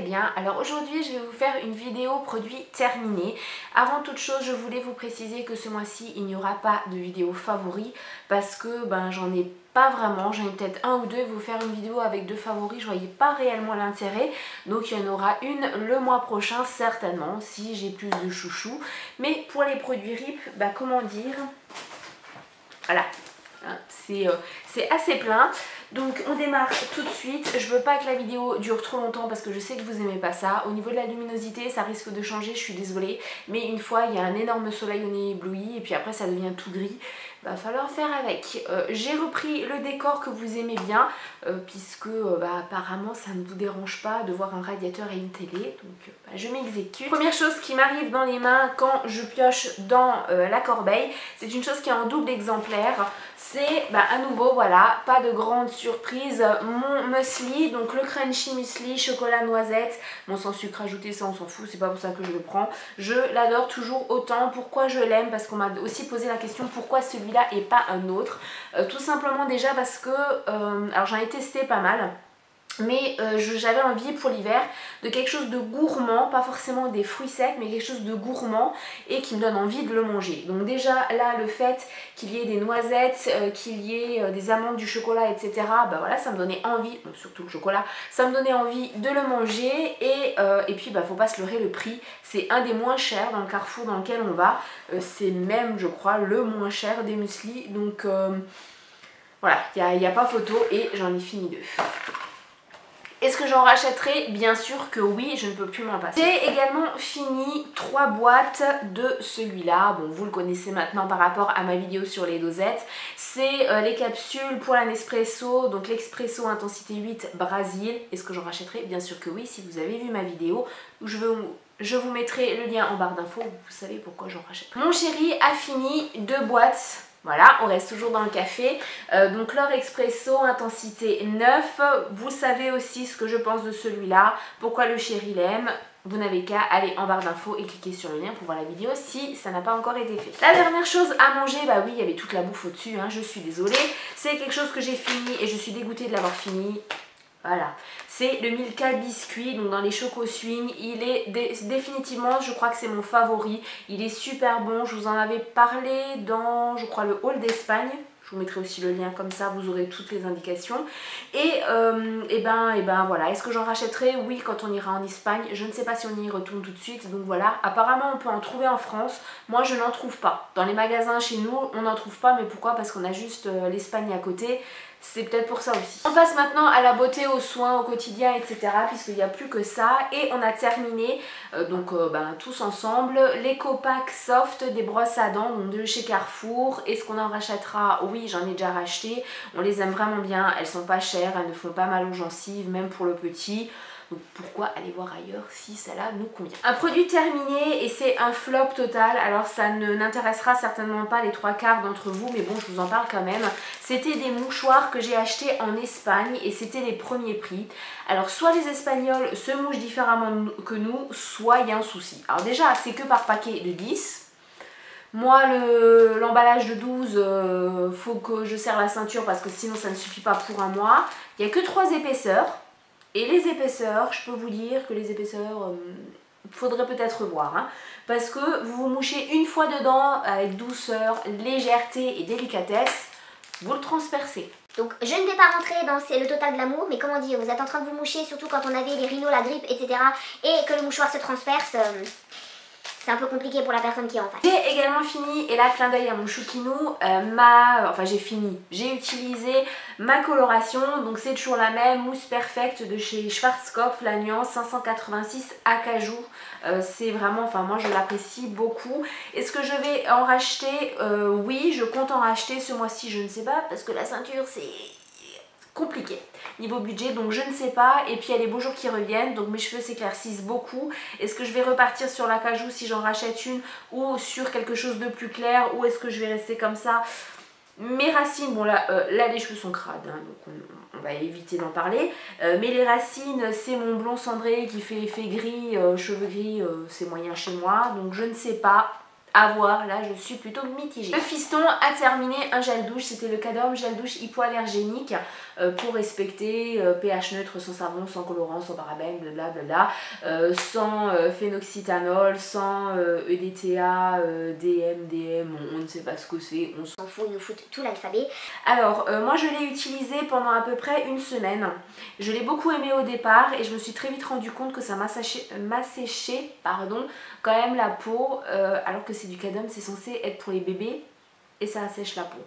bien. Alors aujourd'hui je vais vous faire une vidéo produit terminé. Avant toute chose je voulais vous préciser que ce mois-ci il n'y aura pas de vidéo favori parce que j'en ai pas vraiment, j'en ai peut-être un ou deux. Vous faire une vidéo avec deux favoris, je voyais pas réellement l'intérêt, donc il y en aura une le mois prochain certainement si j'ai plus de chouchous. Mais pour les produits RIP, comment dire, voilà, c'est assez plein. Donc on démarre tout de suite. Je veux pas que la vidéo dure trop longtemps parce que je sais que vous aimez pas ça. Au niveau de la luminosité ça risque de changer, je suis désolée, mais une fois il y a un énorme soleil, on est ébloui et puis après ça devient tout gris. Va falloir faire avec. J'ai repris le décor que vous aimez bien puisque apparemment ça ne vous dérange pas de voir un radiateur et une télé, donc je m'exécute. Première chose qui m'arrive dans les mains quand je pioche dans la corbeille, c'est une chose qui est en double exemplaire. C'est à nouveau, voilà, pas de grande surprise, mon muesli, donc le crunchy muesli chocolat noisette. Bon, sans sucre ajouté, ça on s'en fout, c'est pas pour ça que je le prends. Je l'adore toujours autant. Pourquoi je l'aime? Parce qu'on m'a aussi posé la question pourquoi celui-là et pas un autre. Tout simplement déjà parce que alors j'en ai testé pas mal, mais j'avais envie pour l'hiver de quelque chose de gourmand, pas forcément des fruits secs, mais quelque chose de gourmand et qui me donne envie de le manger. Donc déjà là, le fait qu'il y ait des noisettes, qu'il y ait des amandes, du chocolat, etc. Voilà, ça me donnait envie, surtout le chocolat, ça me donnait envie de le manger. Et puis faut pas se leurrer, le prix, c'est un des moins chers dans le Carrefour dans lequel on va. C'est même, je crois, le moins cher des muesli. Donc voilà, il n'y a pas photo et j'en ai fini deux. Est-ce que j'en rachèterai? Bien sûr que oui, je ne peux plus m'en passer. J'ai également fini 3 boîtes de celui-là. Bon, vous le connaissez maintenant par rapport à ma vidéo sur les dosettes. C'est les capsules pour la Nespresso, donc l'Expresso Intensité 8 Brésil. Est-ce que j'en rachèterai? Bien sûr que oui, si vous avez vu ma vidéo. Je vous mettrai le lien en barre d'infos, vous savez pourquoi j'en rachète. Mon chéri a fini 2 boîtes. Voilà, on reste toujours dans le café. Donc l'Or Expresso Intensité 9. Vous savez aussi ce que je pense de celui-là. Pourquoi le chéri l'aime. Vous n'avez qu'à aller en barre d'infos et cliquer sur le lien pour voir la vidéo si ça n'a pas encore été fait. La dernière chose à manger, oui, il y avait toute la bouffe au-dessus, je suis désolée. C'est quelque chose que j'ai fini et je suis dégoûtée de l'avoir fini. Voilà, c'est le Milka biscuit, donc dans les Choco Swing. Il est définitivement, je crois que c'est mon favori. Il est super bon, je vous en avais parlé dans, je crois, le haul d'Espagne. Je vous mettrai aussi le lien comme ça, vous aurez toutes les indications. Et voilà, est-ce que j'en rachèterai? Oui, quand on ira en Espagne. Je ne sais pas si on y retourne tout de suite, donc voilà. Apparemment, on peut en trouver en France. Moi, je n'en trouve pas. Dans les magasins chez nous, on n'en trouve pas. Mais pourquoi? Parce qu'on a juste l'Espagne à côté. C'est peut-être pour ça aussi. On passe maintenant à la beauté, aux soins, au quotidien, etc. Puisqu'il n'y a plus que ça. Et on a terminé, tous ensemble, l'Eco Pack Soft des brosses à dents, donc de chez Carrefour. Est-ce qu'on en rachètera? Oui, j'en ai déjà racheté. On les aime vraiment bien. Elles sont pas chères, elles ne font pas mal aux gencives, même pour le petit. Donc pourquoi aller voir ailleurs si celle-là nous convient. Un produit terminé et c'est un flop total. Alors ça n'intéressera certainement pas les 3/4 d'entre vous, mais bon, je vous en parle quand même. C'était des mouchoirs que j'ai achetés en Espagne et c'était les premiers prix. Alors soit les Espagnols se mouchent différemment que nous, soit il y a un souci. Alors déjà, c'est que par paquet de 10. Moi, l'emballage de 12, faut que je serre la ceinture parce que sinon ça ne suffit pas pour un mois. Il n'y a que 3 épaisseurs. Et les épaisseurs, je peux vous dire que les épaisseurs, faudrait peut-être revoir. Parce que vous vous mouchez une fois dedans avec douceur, légèreté et délicatesse, vous le transpercez. Donc je ne vais pas rentrer dans le total de l'amour, mais comment dire, vous êtes en train de vous moucher, surtout quand on avait les rhinos, la grippe, etc. Et que le mouchoir se transperce, c'est un peu compliqué pour la personne qui est en face. J'ai également fini, et là clin d'œil à mon choukinou, j'ai utilisé ma coloration, donc c'est toujours la même, Mousse Perfect de chez Schwarzkopf, la nuance 586 Acajou. C'est vraiment, moi je l'apprécie beaucoup. Est-ce que je vais en racheter? Oui, je compte en racheter ce mois-ci, je ne sais pas, parce que la ceinture c'est compliqué niveau budget, donc je ne sais pas. Et puis il y a les beaux jours qui reviennent, donc mes cheveux s'éclaircissent beaucoup. Est-ce que je vais repartir sur l'acajou si j'en rachète une, ou sur quelque chose de plus clair, ou est-ce que je vais rester comme ça? Mes racines, bon là les cheveux sont crades, donc on va éviter d'en parler. Mais les racines, c'est mon blond cendré qui fait effet gris, cheveux gris, c'est moyen chez moi, donc je ne sais pas. à voir, là je suis plutôt mitigée. Le fiston a terminé un gel douche, c'était le Cadorm gel douche hypoallergénique pour respecter pH neutre, sans savon, sans colorant, sans parabènes, blablabla, sans phénoxyéthanol, sans EDTA, DM, on ne sait pas ce que c'est, on s'en fout, ils nous foutent tout l'alphabet. Alors moi je l'ai utilisé pendant à peu près une semaine, je l'ai beaucoup aimé au départ et je me suis très vite rendu compte que ça m'a séché quand même la peau, alors que c'est du Cadorm, c'est censé être pour les bébés et ça assèche la peau.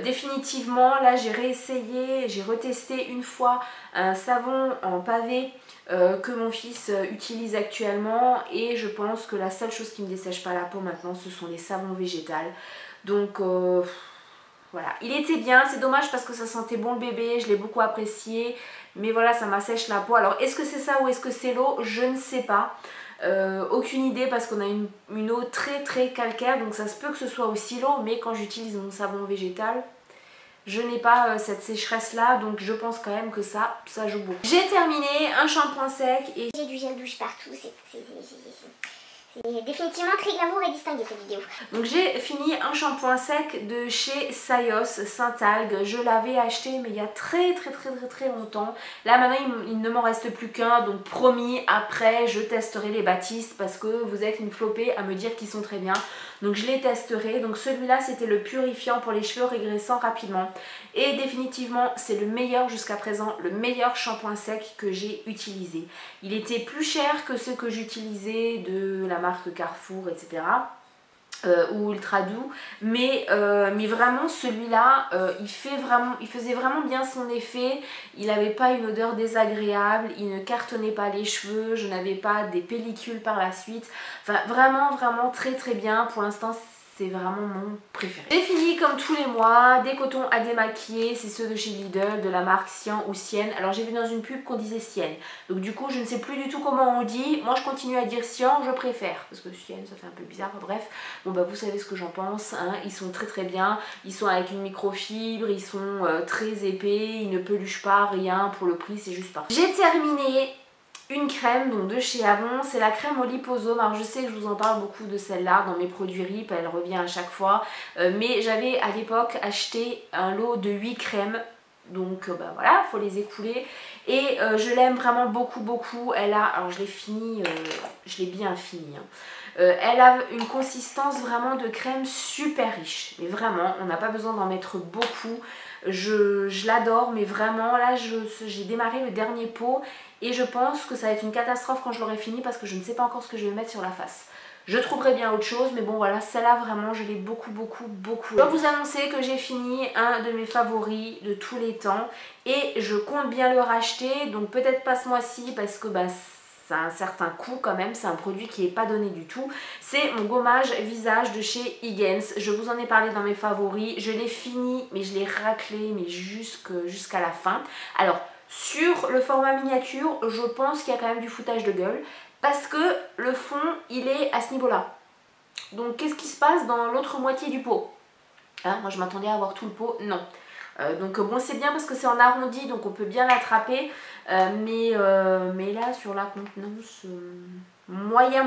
Définitivement là j'ai réessayé, j'ai retesté une fois un savon en pavé que mon fils utilise actuellement et je pense que la seule chose qui me dessèche pas la peau maintenant ce sont les savons végétales. Donc voilà, il était bien, c'est dommage parce que ça sentait bon le bébé, je l'ai beaucoup apprécié, mais voilà, ça m'assèche la peau. Alors est-ce que c'est ça ou est-ce que c'est l'eau? Je ne sais pas. Aucune idée parce qu'on a une eau très calcaire, donc ça se peut que ce soit aussi l'eau, mais quand j'utilise mon savon végétal, je n'ai pas cette sécheresse là, donc je pense quand même que ça joue beaucoup. J'ai terminé un shampoing sec et j'ai du gel douche partout, c'est définitivement très glamour et distingué cette vidéo. Donc j'ai fini un shampoing sec de chez Sayos Saint-Algue. Je l'avais acheté mais il y a très longtemps. Là maintenant il ne m'en reste plus qu'un, donc promis après je testerai les Baptiste parce que vous êtes une flopée à me dire qu'ils sont très bien. Donc je les testerai. Donc celui-là c'était le purifiant pour les cheveux régressant rapidement. Et définitivement c'est le meilleur jusqu'à présent, le meilleur shampoing sec que j'ai utilisé. Il était plus cher que ceux que j'utilisais de la marque Carrefour, etc. Ou Ultra Doux, mais vraiment celui-là il faisait vraiment bien son effet, il n'avait pas une odeur désagréable, il ne cartonnait pas les cheveux, je n'avais pas des pellicules par la suite, enfin vraiment très bien. Pour l'instant c'est vraiment mon préféré. J'ai fini comme tous les mois des cotons à démaquiller, c'est ceux de chez Lidl, de la marque Sian ou Sienne. Alors j'ai vu dans une pub qu'on disait Sienne, donc du coup je ne sais plus du tout comment on dit. Moi je continue à dire Sian, je préfère, parce que Sienne ça fait un peu bizarre, bref. Bon bah vous savez ce que j'en pense, hein. Ils sont très bien, ils sont avec une microfibre, ils sont très épais, ils ne peluchent pas, rien, pour le prix c'est juste parfait. J'ai terminé une crème donc de chez Avon, c'est la crème au liposome. Alors je sais que je vous en parle beaucoup de celle-là dans mes produits RIP, elle revient à chaque fois, mais j'avais à l'époque acheté un lot de 8 crèmes, donc bah voilà, faut les écouler et je l'aime vraiment beaucoup. Elle a, alors je l'ai fini, je l'ai bien fini, hein. Elle a une consistance vraiment de crème super riche, mais vraiment on n'a pas besoin d'en mettre beaucoup. Je l'adore, mais vraiment là j'ai démarré le dernier pot et je pense que ça va être une catastrophe quand je l'aurai fini parce que je ne sais pas encore ce que je vais mettre sur la face. Je trouverai bien autre chose, mais bon voilà, celle-là vraiment je l'ai beaucoup. Je dois vous annoncer que j'ai fini un de mes favoris de tous les temps et je compte bien le racheter, donc peut-être pas ce mois-ci parce que bah ça a un certain coût quand même, c'est un produit qui n'est pas donné du tout. C'est mon gommage visage de chez Higgins. Je vous en ai parlé dans mes favoris. Je l'ai fini, mais je l'ai raclé mais jusqu'à la fin. Alors, sur le format miniature, je pense qu'il y a quand même du foutage de gueule parce que le fond, il est à ce niveau-là. Donc, qu'est-ce qui se passe dans l'autre moitié du pot, hein? Moi, je m'attendais à avoir tout le pot. Non. Donc bon, c'est bien parce que c'est en arrondi, donc on peut bien l'attraper, mais là sur la contenance moyen.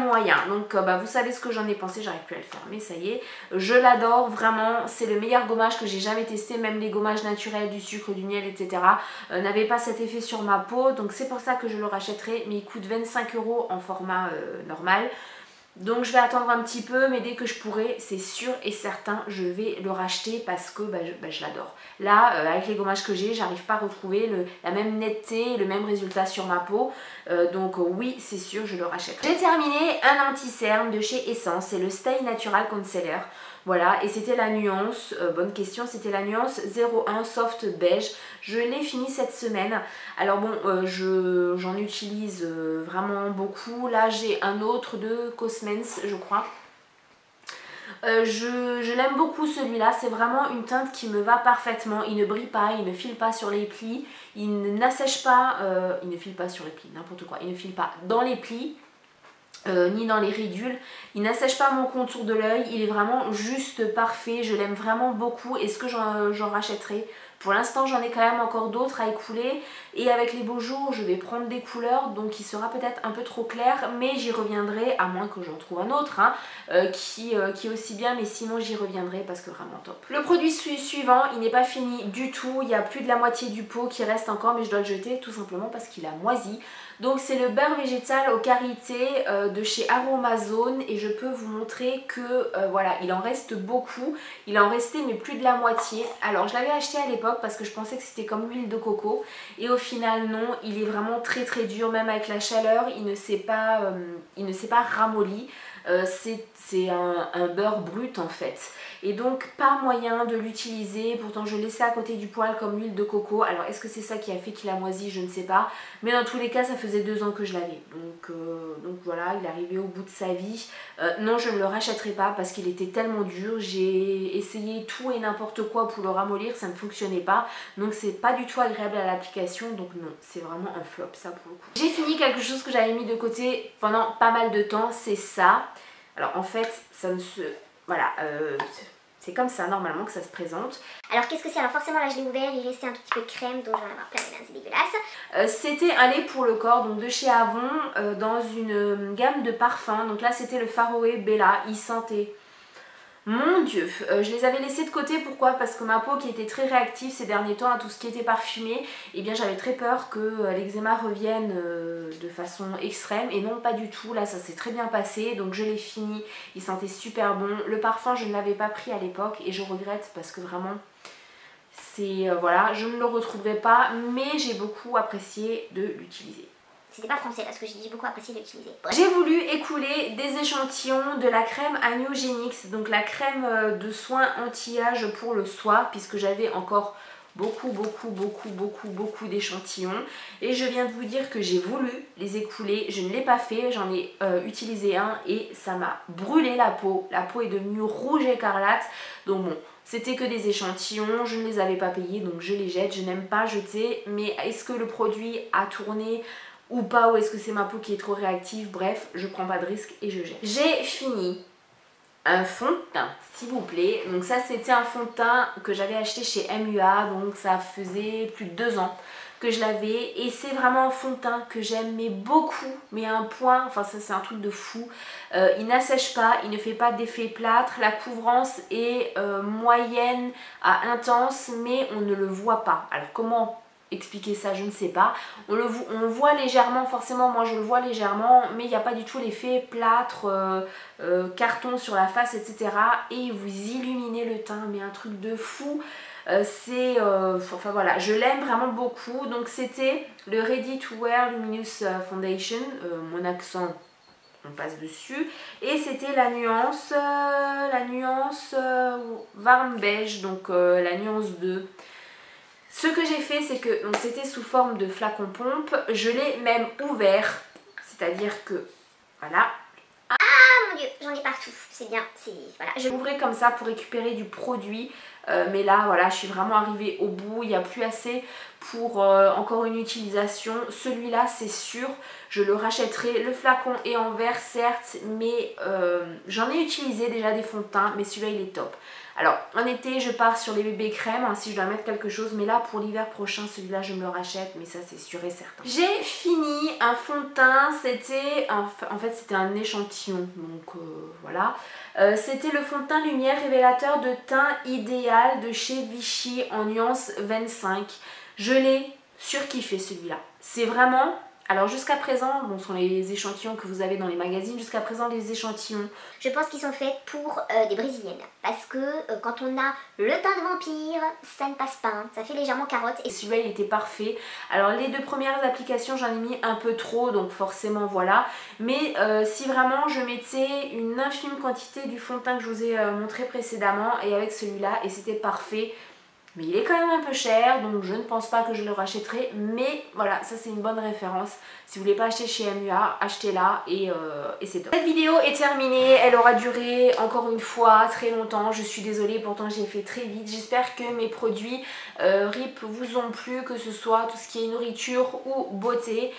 Donc bah, vous savez ce que j'en ai pensé, j'arrive plus à le fermer, ça y est. Je l'adore vraiment, c'est le meilleur gommage que j'ai jamais testé, même les gommages naturels, du sucre, du miel, etc. N'avaient pas cet effet sur ma peau, donc c'est pour ça que je le rachèterai, mais il coûte 25 € en format normal. Donc je vais attendre un petit peu, mais dès que je pourrai, c'est sûr et certain, je vais le racheter parce que je l'adore. Là, avec les gommages que j'ai, j'arrive pas à retrouver la même netteté, le même résultat sur ma peau. Donc oui, c'est sûr, je le rachèterai. J'ai terminé un anti-cerne de chez Essence, c'est le Stay Natural Concealer. Voilà, et c'était la nuance, bonne question, c'était la nuance 01 Soft Beige. Je l'ai fini cette semaine. Alors bon, j'en utilise vraiment beaucoup. Là, j'ai un autre de Cosmens, je crois. Je l'aime beaucoup celui-là, c'est vraiment une teinte qui me va parfaitement. Il ne brille pas, il ne file pas sur les plis, il n'assèche pas, il ne file pas sur les plis, n'importe quoi. Il ne file pas dans les plis. Ni dans les ridules, il n'assèche pas mon contour de l'œil, il est vraiment juste parfait, je l'aime vraiment beaucoup. Est-ce que j'en rachèterai? Pour l'instant j'en ai quand même encore d'autres à écouler et avec les beaux jours je vais prendre des couleurs donc il sera peut-être un peu trop clair, mais j'y reviendrai à moins que j'en trouve un autre hein, qui est aussi bien, mais sinon j'y reviendrai parce que vraiment top. Le produit suivant, il n'est pas fini du tout, il y a plus de la moitié du pot qui reste encore mais je dois le jeter tout simplement parce qu'il a moisi. Donc c'est le beurre végétal aux karités de chez Aromazone et je peux vous montrer que voilà, il en reste beaucoup, il en restait mais plus de la moitié. Alors je l'avais acheté à l'époque parce que je pensais que c'était comme l'huile de coco et au final non, il est vraiment très très dur, même avec la chaleur il ne s'est pas ramolli. C'est un beurre brut en fait et donc pas moyen de l'utiliser. Pourtant je laissais à côté du poêle comme l'huile de coco. Alors est-ce que c'est ça qui a fait qu'il a moisi? Je ne sais pas, mais dans tous les cas ça faisait 2 ans que je l'avais, donc voilà, il est arrivé au bout de sa vie. Non, je ne le rachèterai pas parce qu'il était tellement dur. J'ai essayé tout et n'importe quoi pour le ramollir, ça ne fonctionnait pas, donc c'est pas du tout agréable à l'application, donc non, c'est vraiment un flop ça pour le coup. J'ai fini quelque chose que j'avais mis de côté pendant pas mal de temps, c'est ça. Alors en fait ça ne se... voilà, c'est comme ça normalement que ça se présente. Alors qu'est-ce que c'est? Alors forcément là je l'ai ouvert, il restait un tout petit peu de crème, donc j'en ai avoir plein les mains, c'est dégueulasse. C'était un lait pour le corps, donc de chez Avon, dans une gamme de parfums. Donc là c'était le Faroe Bella, il sentait... Mon Dieu, je les avais laissés de côté, pourquoi? Parce que ma peau qui était très réactive ces derniers temps à tout ce qui était parfumé, eh bien j'avais très peur que l'eczéma revienne de façon extrême et non pas du tout, là ça s'est très bien passé, donc je l'ai fini, il sentait super bon. Le parfum je ne l'avais pas pris à l'époque et je regrette parce que vraiment c'est, voilà, je ne le retrouverai pas, mais j'ai beaucoup apprécié de l'utiliser. C'était pas français parce que j'ai beaucoup apprécié de l'utiliser. J'ai voulu écouler des échantillons de la crème Agnogenix, donc la crème de soins anti-âge pour le soir, puisque j'avais encore beaucoup d'échantillons. Et je viens de vous dire que j'ai voulu les écouler, je ne l'ai pas fait, j'en ai utilisé un et ça m'a brûlé la peau. La peau est devenue rouge écarlate, donc bon... C'était que des échantillons, je ne les avais pas payés donc je les jette, je n'aime pas jeter, mais est-ce que le produit a tourné ou pas, ou est-ce que c'est ma peau qui est trop réactive? Bref, je prends pas de risque et je jette. J'ai fini un fond de teint, s'il vous plaît. Donc ça c'était un fond de teint que j'avais acheté chez MUA, donc ça faisait plus de 2 ans que je l'avais et c'est vraiment un fond de teint que j'aime mais beaucoup, mais à un point, enfin ça c'est un truc de fou. Il n'assèche pas, il ne fait pas d'effet plâtre, la couvrance est moyenne à intense mais on ne le voit pas. Alors comment expliquer ça, je ne sais pas. On le voit légèrement, forcément moi je le vois légèrement, mais il n'y a pas du tout l'effet plâtre, carton sur la face, etc. Et vous illuminez le teint, mais un truc de fou. Enfin voilà, je l'aime vraiment beaucoup. Donc c'était le Ready to Wear Luminous Foundation, mon accent on passe dessus, et c'était la nuance Warm Beige, donc la nuance 2. Ce que j'ai fait, c'est que c'était sous forme de flacon pompe, je l'ai même ouvert, c'est-à-dire que voilà. Ah mon dieu, j'en ai partout, c'est bien, voilà. Je l'ouvrais comme ça pour récupérer du produit, mais là voilà, je suis vraiment arrivée au bout, il n'y a plus assez pour encore une utilisation. Celui-là c'est sûr, je le rachèterai. Le flacon est en verre certes, mais j'en ai utilisé déjà des fonds de teint, mais celui-là il est top. Alors en été je pars sur les bébés crèmes hein, si je dois mettre quelque chose, mais là pour l'hiver prochain celui-là je me le rachète, mais ça c'est sûr et certain. J'ai fini un fond de teint, c'était en fait c'était un échantillon, donc voilà. C'était le fond de teint lumière révélateur de teint idéal de chez Vichy en nuance 25. Je l'ai surkiffé celui-là. C'est vraiment... Alors jusqu'à présent, bon, ce sont les échantillons que vous avez dans les magazines, jusqu'à présent les échantillons, je pense qu'ils sont faits pour des brésiliennes. Parce que quand on a le teint de vampire, ça ne passe pas, hein. Ça fait légèrement carotte. Et celui-là il était parfait. Alors les 2 premières applications j'en ai mis un peu trop, donc forcément voilà. Mais si vraiment je mettais une infime quantité du fond de teint que je vous ai montré précédemment, et avec celui-là, et c'était parfait. Mais il est quand même un peu cher, donc je ne pense pas que je le rachèterai. Mais voilà, ça c'est une bonne référence. Si vous ne voulez pas acheter chez MUA, achetez-la et c'est top. Cette vidéo est terminée, elle aura duré encore une fois très longtemps. Je suis désolée, pourtant j'ai fait très vite. J'espère que mes produits RIP vous ont plu, que ce soit tout ce qui est nourriture ou beauté.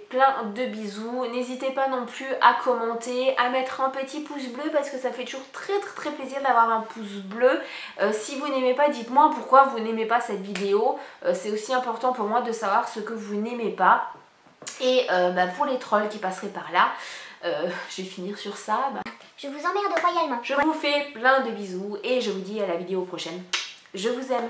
Plein de bisous. N'hésitez pas non plus à commenter, à mettre un petit pouce bleu parce que ça fait toujours très plaisir d'avoir un pouce bleu. Si vous n'aimez pas, dites-moi pourquoi pourquoi vous n'aimez pas cette vidéo. C'est aussi important pour moi de savoir ce que vous n'aimez pas. Et pour les trolls qui passeraient par là, je vais finir sur ça. Je vous emmerde royalement. Je vous fais plein de bisous et je vous dis à la vidéo prochaine. Je vous aime.